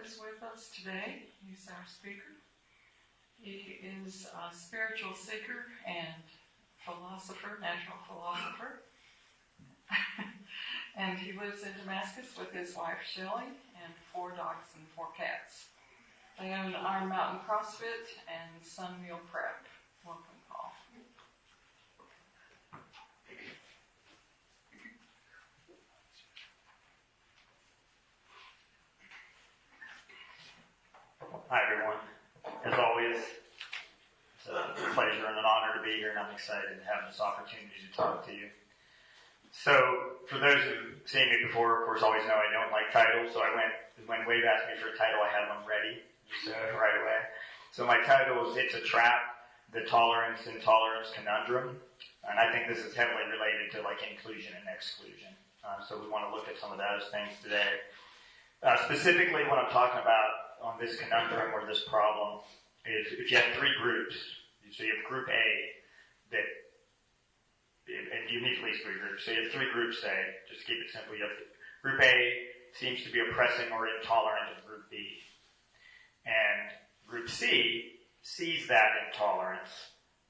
is with us today. He's our speaker. He is a spiritual seeker and philosopher, natural philosopher. And he lives in Damascus with his wife Shelley and 4 dogs and 4 cats. They own Iron Mountain CrossFit and Sun Meal Prep. Welcome, Paul. Hi, everyone. As always, it's a pleasure and an honor to be here, and I'm excited to have this opportunity to talk to you. So, for those who've seen me before, of course, always know I don't like titles, so when Wade asked me for a title, I had one ready, just right away. So my title is It's a Trap, the Tolerance-Intolerance Conundrum, and I think this is heavily related to inclusion and exclusion. So we want to look at some of those things today. Specifically, what I'm talking about on this conundrum or this problem is if you have 3 groups, so you have Group A that, and you need at least 3 groups. So you have 3 groups, say, just to keep it simple. You have Group A seems to be oppressing or intolerant of Group B. And Group C sees that intolerance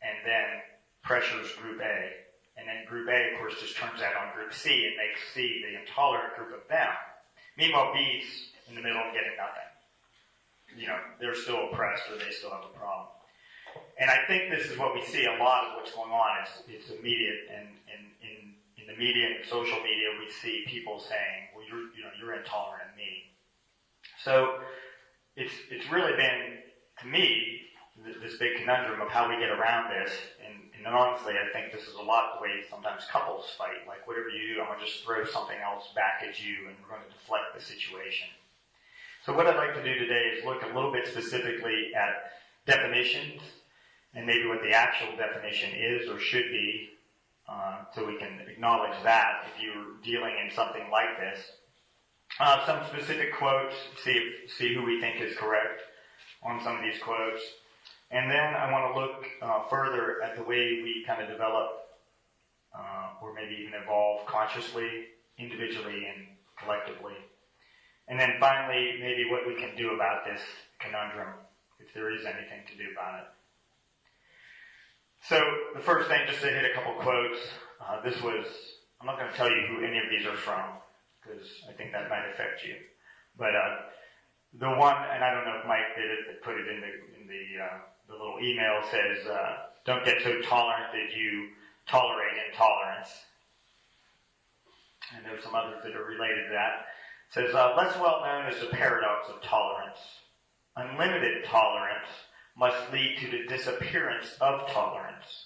and then pressures Group A. And then Group A, of course, just turns that on Group C and makes C the intolerant group of them. Meanwhile, B's in the middle getting nothing. They're still oppressed or they still have a problem. And I think this is what we see a lot of what's going on. It's immediate, and in the media and social media, we see people saying, "Well, you're intolerant of me." So it's really been, to me, this big conundrum of how we get around this. And honestly, I think this is a lot the way sometimes couples fight. Like, whatever you do, I'm going to just throw something else back at you, and we're going to deflect the situation. So what I'd like to do today is look a little bit specifically at definitions and maybe what the actual definition is or should be, so we can acknowledge that if you're dealing in something like this. Some specific quotes, see who we think is correct on some of these quotes. And then I want to look further at the way we kind of develop or maybe even evolve consciously, individually, and collectively. And then finally, maybe what we can do about this conundrum, if there is anything to do about it. So the first thing, just to hit a couple quotes, I'm not going to tell you who any of these are from, because I think that might affect you. But the one, and I don't know if Mike did it, but put it in the little email, says, don't get so tolerant that you tolerate intolerance. And there's some others that are related to that. It says, less well known is the paradox of tolerance. Unlimited tolerance must lead to the disappearance of tolerance.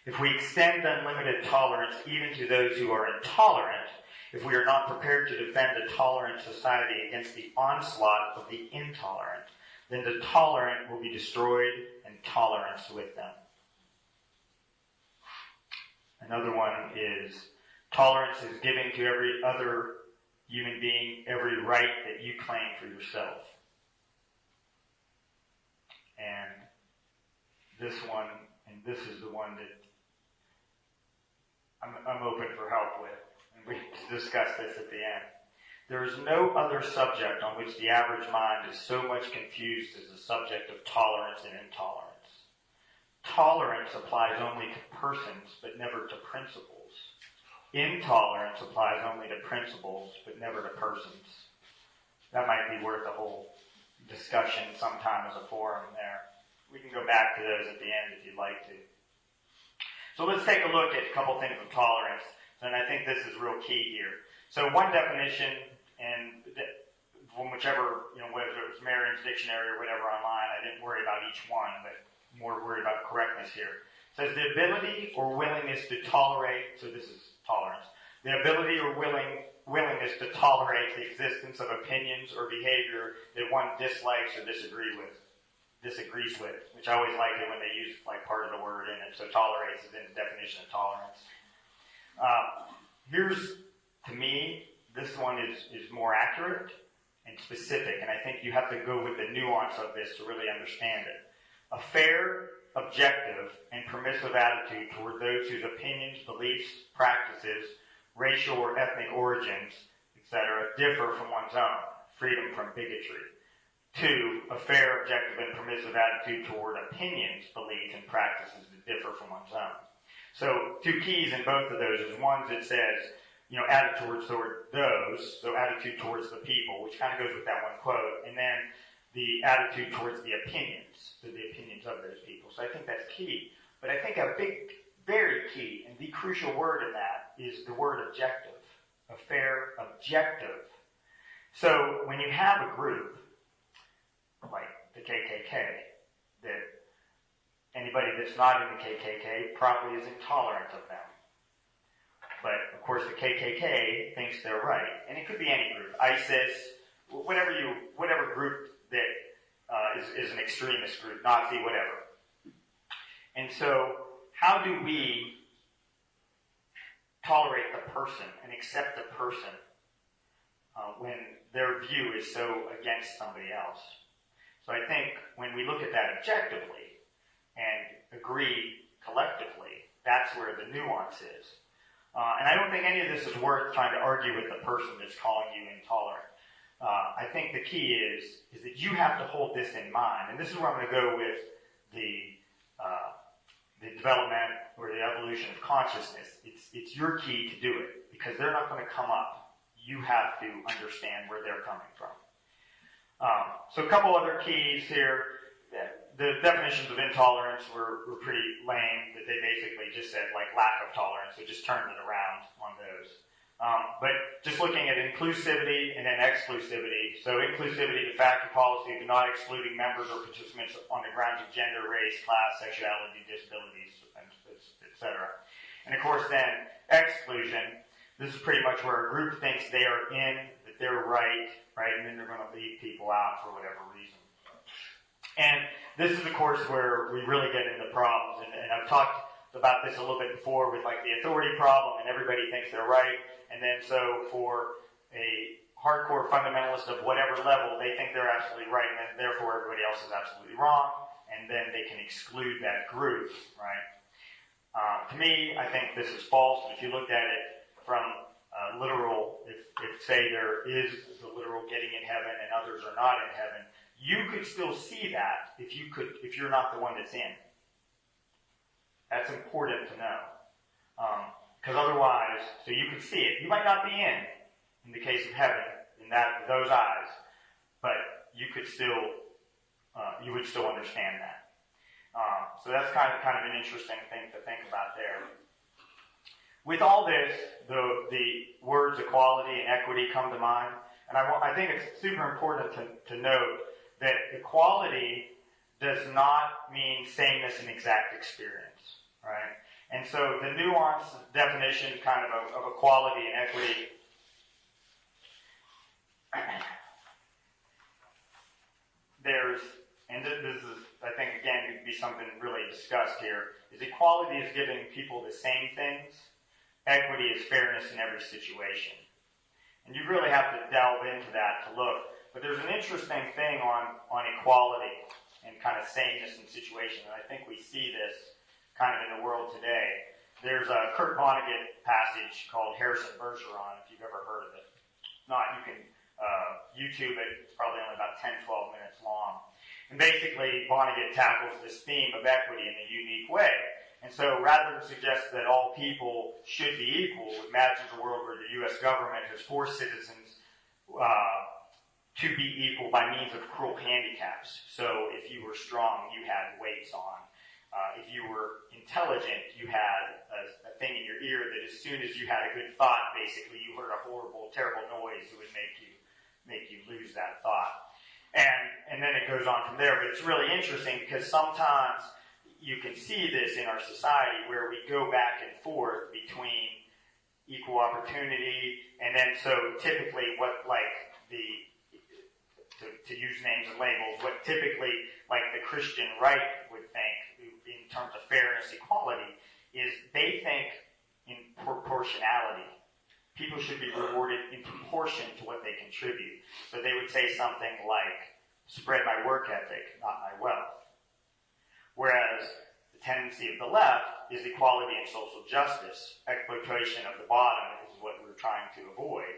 If we extend unlimited tolerance even to those who are intolerant, if we are not prepared to defend a tolerant society against the onslaught of the intolerant, then the tolerant will be destroyed and tolerance with them. Another one is, tolerance is giving to every other human being every right that you claim for yourself. And this one, and this is the one that I'm open for help with, and we discuss this at the end. There is no other subject on which the average mind is so much confused as the subject of tolerance and intolerance. Tolerance applies only to persons, but never to principles. Intolerance applies only to principles, but never to persons. That might be worth a whole discussion sometime as a forum there. We can go back to those at the end if you'd like to. So let's take a look at a couple things of tolerance, and I think this is real key here. So one definition, and from whichever, whether it was Merriam's dictionary or whatever online, I didn't worry about each one, but more worried about correctness here. It says the ability or willingness to tolerate, so this is tolerance, the ability or willingness to tolerate the existence of opinions or behavior that one dislikes or disagrees with, which I always like it when they use part of the word in it. So tolerates is in the definition of tolerance. Here's, to me, this one is more accurate and specific, and I think you have to go with the nuance of this to really understand it. A fair, objective, and permissive attitude toward those whose opinions, beliefs, practices, racial or ethnic origins, etc., differ from one's own. Freedom from bigotry. 2, a fair, objective, and permissive attitude toward opinions, beliefs, and practices that differ from one's own. So 2 keys in both of those is one that says, attitude toward those, so attitude towards the people, which kind of goes with that one quote, and then the attitude towards the opinions, so the opinions of those people. So I think that's key. But I think a big, very key, and the crucial word in that is the word objective. A fair, objective. So when you have a group, like the KKK, that anybody that's not in the KKK probably is intolerant of them. But, of course, the KKK thinks they're right. And it could be any group. ISIS, whatever group that is an extremist group, Nazi, whatever. And so, how do we tolerate the person and accept the person when their view is so against somebody else? So I think when we look at that objectively and agree collectively, that's where the nuance is. And I don't think any of this is worth trying to argue with the person that's calling you intolerant. I think the key is that you have to hold this in mind. And this is where I'm going to go with the development or the evolution of consciousness. It's your key to do it because they're not going to come up. You have to understand where they're coming from. So a couple other keys here. The definitions of intolerance were pretty lame, that they basically just said like lack of tolerance, so just turned it around on those. But just looking at inclusivity and then exclusivity. So inclusivity, the fact or policy of not excluding members or participants on the grounds of gender, race, class, sexuality, disabilities, etc. And of course then, exclusion. This is pretty much where a group thinks they are in, that they're right, and then they're going to leave people out for whatever reason. And this is, of course, where we really get into problems. And I've talked about this a little bit before with like the authority problem, and everybody thinks they're right. And then so for a hardcore fundamentalist of whatever level, they think they're absolutely right, and then therefore everybody else is absolutely wrong, and then they can exclude that group, right? To me, I think this is false. If you looked at it from literal, if say there is the literal getting in heaven and others are not in heaven, you could still see that if you're not the one that's in. That's important to know. Because otherwise, so you could see it. You might not be in the case of heaven, in those eyes, but you could still, you would still understand that. So that's kind of an interesting thing to think about there. With all this, the words equality and equity come to mind, and I think it's super important to note that equality does not mean sameness in exact experience, right? And so the nuanced definition kind of equality and equity this is, I think, again, could be something really discussed here, is equality is giving people the same things. Equity is fairness in every situation. And you really have to delve into that to look. But there's an interesting thing on equality and kind of sameness in situation, and I think we see this kind of in the world today. There's a Kurt Vonnegut passage called Harrison Bergeron, if you've ever heard of it. If not, you can YouTube it. It's probably only about 10, 12 minutes long. And basically, Vonnegut tackles this theme of equity in a unique way. And so rather than suggest that all people should be equal, imagine a world where the U.S. government has forced citizens to be equal by means of cruel handicaps. So if you were strong, you had weights on. If you were intelligent, you had a thing in your ear that as soon as you had a good thought, basically you heard a horrible, terrible noise that would make you lose that thought. And then it goes on from there. But it's really interesting because sometimes you can see this in our society where we go back and forth between equal opportunity and then so typically what like to use names and labels, what typically like the Christian right would think in terms of fairness, equality, is they think in proportionality. People should be rewarded in proportion to what they contribute. So they would say something like, spread my work ethic, not my wealth. Whereas the tendency of the left is equality and social justice. Exploitation of the bottom is what we're trying to avoid.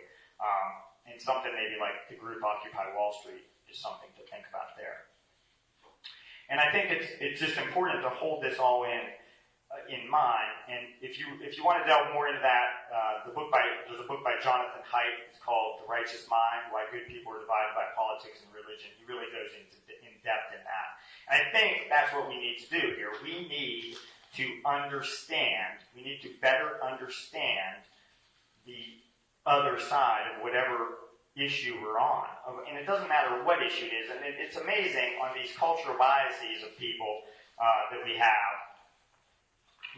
And something maybe like the group Occupy Wall Street Just something to think about there. And I think it's just important to hold this all in mind. And if you want to delve more into that, there's a book by Jonathan Haidt. It's called The Righteous Mind: Why Good People Are Divided by Politics and Religion. He really goes in depth in that. And I think that's what we need to do here. We need to understand. We need to better understand the other side of whatever issue we're on. And it doesn't matter what issue it is. And it's amazing on these cultural biases of people that we have.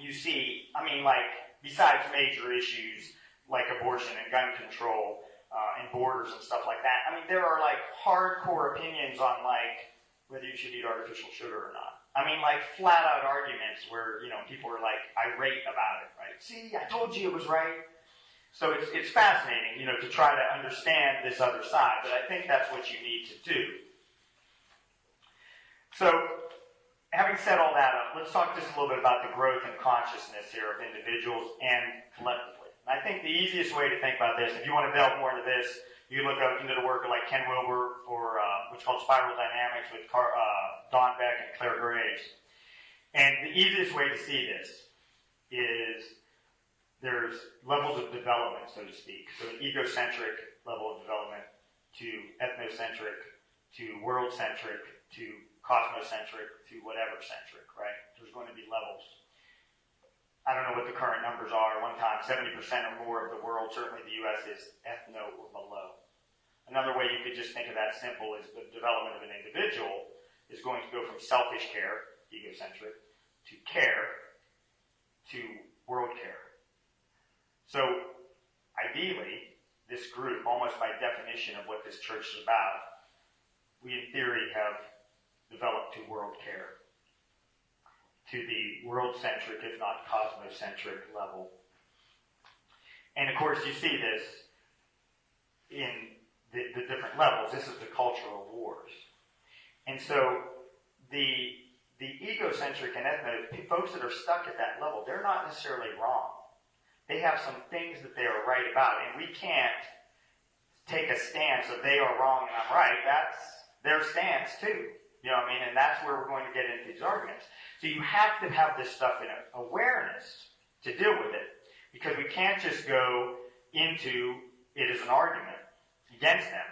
You see, besides major issues like abortion and gun control and borders and stuff like that, there are hardcore opinions on whether you should eat artificial sugar or not. Flat out arguments where, people are irate about it, right? See, I told you it was right. So it's fascinating, to try to understand this other side, but I think that's what you need to do. So, having set all that up, let's talk just a little bit about the growth and consciousness here of individuals and collectively. And I think the easiest way to think about this, if you want to delve more into this, you can look up into the work of Ken Wilber, or what's called Spiral Dynamics with Don Beck and Claire Graves. And the easiest way to see this is there's levels of development, so to speak. So an egocentric level of development to ethnocentric to world-centric to cosmocentric to whatever-centric, right? There's going to be levels. I don't know what the current numbers are. One time, 70% or more of the world, certainly the U.S., is ethno or below. Another way you could just think of that simple is the development of an individual is going to go from selfish care, egocentric, to care, to world care. So, ideally, this group, almost by definition of what this church is about, we in theory have developed to world care, to the world-centric, if not cosmocentric level. And of course, you see this in the different levels. This is the cultural wars. And so, the egocentric and ethno, folks that are stuck at that level, they're not necessarily wrong. They have some things that they are right about, and we can't take a stance of they are wrong and I'm right. That's their stance too. You know what I mean? And that's where we're going to get into these arguments. So you have to have this stuff in awareness to deal with it, because we can't just go into it as an argument against them.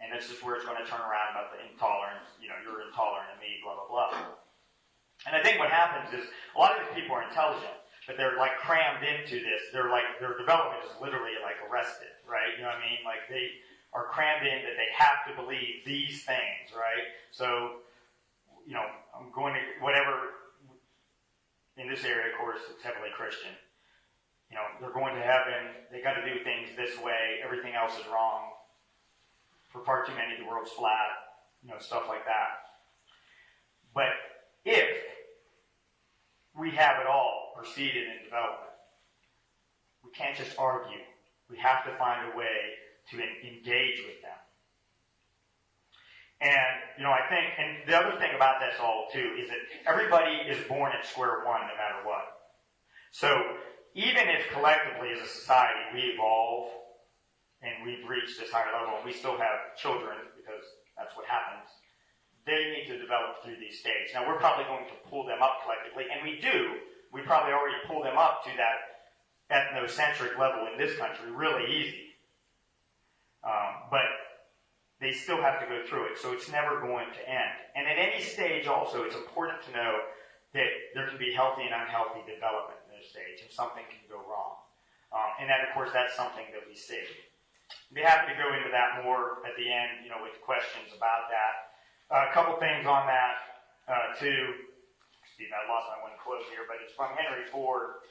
And this is where it's going to turn around about the intolerance, you're intolerant of me, blah, blah, blah. And I think what happens is a lot of these people are intelligent, but they're crammed into this. Their development is literally arrested, right? You know what I mean? They are crammed in that they have to believe these things, right? So, I'm going to, whatever, in this area, of course, it's heavily Christian. They're going to heaven, they got to do things this way, everything else is wrong. For far too many, the world's flat, stuff like that. But if we have it all proceeded in development, we can't just argue. We have to find a way to engage with them. And, I think, and the other thing about this all, too, is that everybody is born at square one no matter what. So, even if collectively as a society we evolve and we've reached this higher level and we still have children, because that's what happens, they need to develop through these stages. Now, we're probably going to pull them up collectively, and we do. We probably already pull them up to that ethnocentric level in this country really easy. But they still have to go through it, so it's never going to end. And at any stage also, it's important to know that there can be healthy and unhealthy development in this stage, and something can go wrong. And then, of course, that's something that we see. I'd be happy to go into that more at the end, with questions about that. A couple things on that, too. Excuse me, I lost my one quote here, but it's from Henry Ford.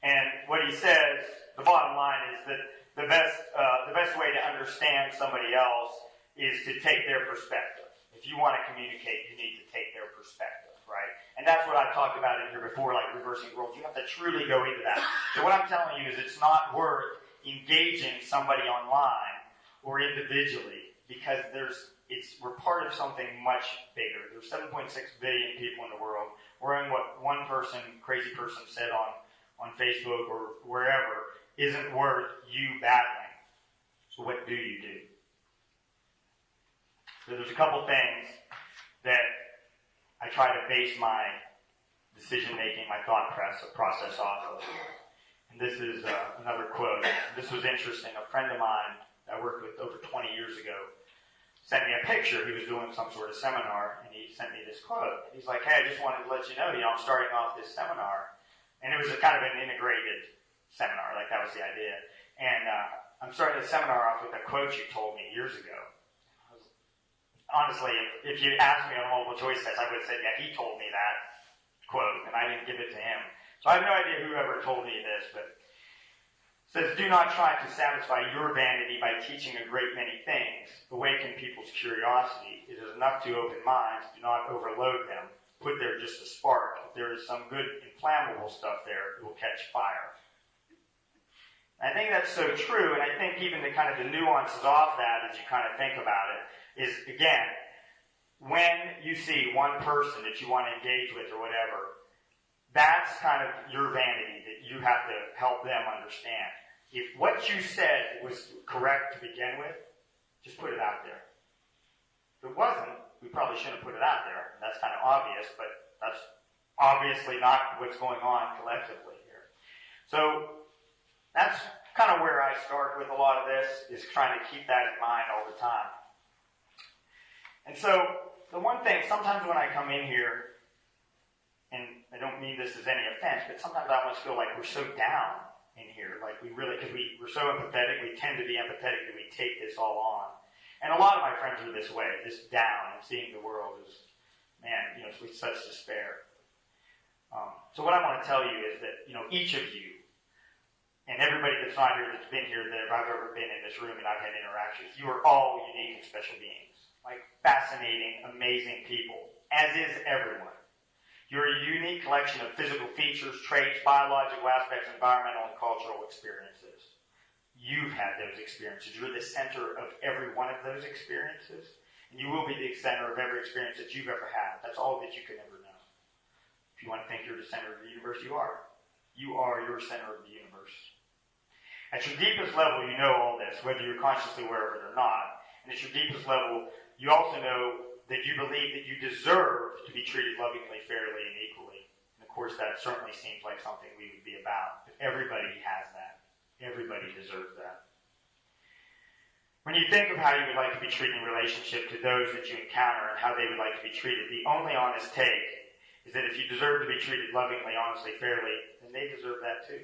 And what he says, the bottom line is that the best way to understand somebody else is to take their perspective. If you want to communicate, you need to take their perspective, right? And that's what I've talked about in here before, reversing roles. You have to truly go into that. So what I'm telling you is it's not worth engaging somebody online or individually, because we're part of something much bigger. There's 7.6 billion people in the world. We're in what one crazy person said on Facebook or wherever isn't worth you battling. So what do you do? So there's a couple things that I try to base my decision-making, my thought process off of. And this is another quote. This was interesting. A friend of mine I worked with over 20 years ago sent me a picture. He was doing some sort of seminar, and he sent me this quote. He's like, hey, I just wanted to let you know, I'm starting off this seminar. And it was a kind of an integrated seminar, like that was the idea. And I'm starting the seminar off with a quote you told me years ago. Honestly, if you asked me on a multiple choice test, I would have said, yeah, he told me that quote, and I didn't give it to him. So I have no idea whoever told me this, but it says, do not try to satisfy your vanity by teaching a great many things. Awaken people's curiosity. It is enough to open minds. Do not overload them. Put there just a spark. If there is some good inflammable stuff there, it will catch fire. I think that's so true, and I think even the kind of the nuances off that as you kind of think about it is, again, when you see one person that you want to engage with or whatever, that's kind of your vanity that you have to help them understand. If what you said was correct to begin with, just put it out there. If it wasn't, we probably shouldn't put it out there. That's kind of obvious, but that's obviously not what's going on collectively here. So that's kind of where I start with a lot of this, is trying to keep that in mind all the time. And so the one thing, sometimes when I come in here, and I don't mean this as any offense, but sometimes I almost feel like we're so down in here, like we really, because we're so empathetic, we tend to be empathetic that we take this all on. And a lot of my friends are this way, this down, and seeing the world as, man, with such despair. So what I want to tell you is that, each of you, and everybody that's not here, that's been here, that I've ever been in this room and I've had interactions, you are all unique and special beings. Like fascinating, amazing people, as is everyone. You're a unique collection of physical features, traits, biological aspects, environmental and cultural experiences. You've had those experiences. You're the center of every one of those experiences, and you will be the center of every experience that you've ever had. That's all that you can ever know. If you want to think you're the center of the universe, you are. You are your center of the universe. At your deepest level, you know all this, whether you're consciously aware of it or not. And at your deepest level, you also know that you believe that you deserve to be treated lovingly, fairly, and equally. And of course, that certainly seems like something we would be about. But everybody has that. Everybody deserves that. When you think of how you would like to be treated in relationship to those that you encounter and how they would like to be treated, the only honest take is that if you deserve to be treated lovingly, honestly, fairly, then they deserve that too.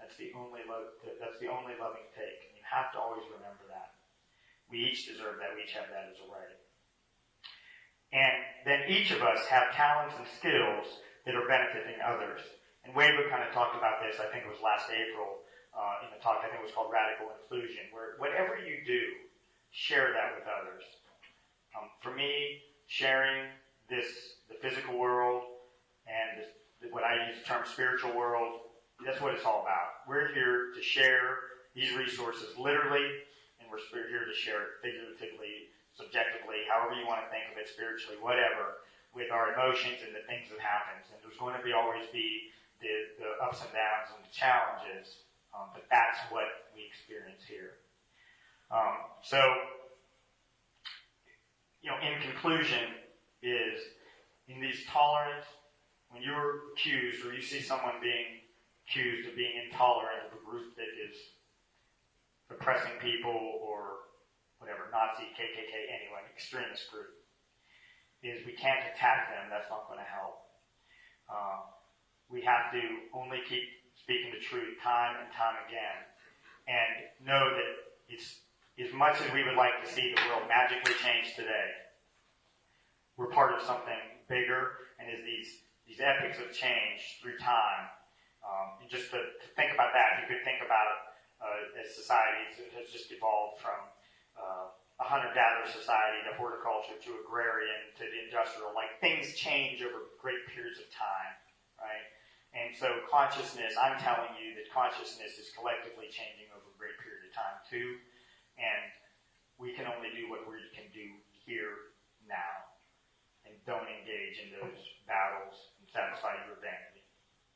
That's the only loving take. And you have to always remember that. We each deserve that. We each have that as a right. And then each of us have talents and skills that are benefiting others. And Weber kind of talked about this, I think it was last April, in the talk, I think it was called Radical Inclusion, where whatever you do, share that with others. For me, sharing the physical world and what I use the term spiritual world, that's what it's all about. We're here to share these resources literally, and we're here to share it figuratively, subjectively, however you want to think of it, spiritually, whatever, with our emotions and the things that happen. And there's going to always be the ups and downs and the challenges, but that's what we experience here. In conclusion, is in these tolerant, when you're accused or you see someone being accused of being intolerant of a group that is oppressing people or whatever, Nazi, KKK, anyone, extremist group, is we can't attack them. That's not going to help. We have to only keep speaking the truth time and time again, and know that it's as much as we would like to see the world magically change today, we're part of something bigger, and as these epics of change through time, and just to think about that, you could think about as societies has just evolved from a hunter-gatherer society to horticulture to agrarian to the industrial. Like, things change over great periods of time, right? And so consciousness, I'm telling you that consciousness is collectively changing over a great period of time too, and we can only do what we can do here now, and don't engage in those battles and satisfy your vanity.